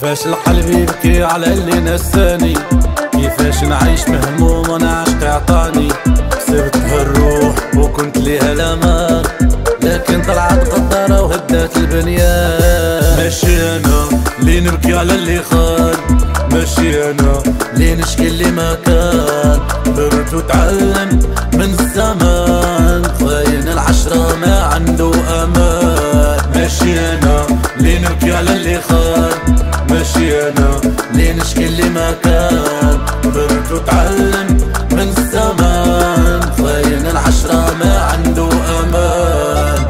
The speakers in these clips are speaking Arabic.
كيفاش القلب يبكي على اللي نساني، كيفاش نعيش مهموم وانا عشق عطاني. كسبت الروح وكنت ليها الامان، لكن طلعت غدارة وهدات البنيان. ماشي انا اللي نبكي على اللي خان، ماشي انا اللي نشكي اللي ما كان. برد وتعلم من الزمان، خاين العشرة ما عنده امان. ماشي انا اللي نبكي على اللي خان، ماشي انا اللي نشكي اللي ما كان. برد وتعلم من الزمان، خاين العشرة ما عنده امان.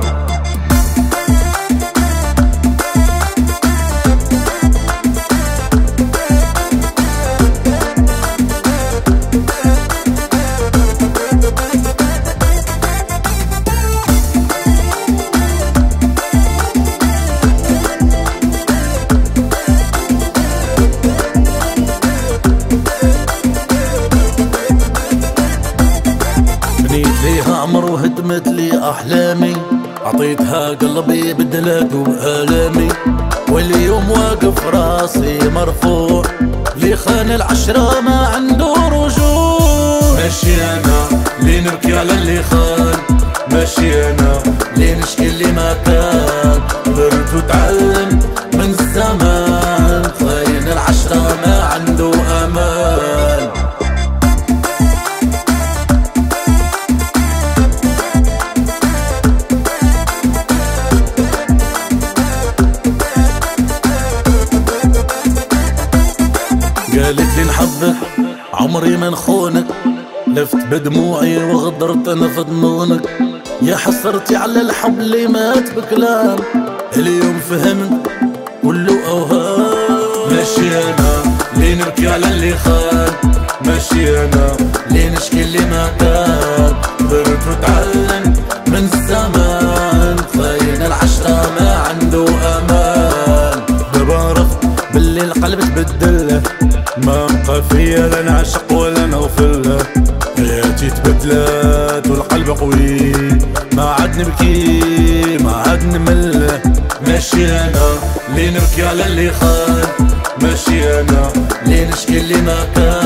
ليها عمر وهدمت لي احلامي، عطيتها قلبي بدلته بآلامي. واليوم واقف راسي مرفوع، اللي خان العشرة ما عنده رجوع. ماشي انا اللي نبكي على اللي خان، ماشي انا اللي نشكي اللي ما كان. برد وتعلم من الزمان، خاين العشرة ما عنده امان. قالت لي نحبك عمري ما نخونك، لفت بدموعي وغدرت انا في ظنونك. يا حسرتي على الحب اللي مات بكلام، اليوم فهمت كله اوهام. ماشي انا اللي نبكي على اللي خان، ماشي انا اللي نشكي اللي ما كان. برد وتعلم من الزمان، خاين العشرة ما عنده امان. دابا عرفت باللي القلب تبدله، ما بقى فيا لا نعشق ولا نغفله. حياتي تبدلات والقلب قوي، ما عاد نبكي ما عاد نمله. ماشي انا اللي نبكي على اللي خان، ماشي انا اللي نشكي اللي ما كان.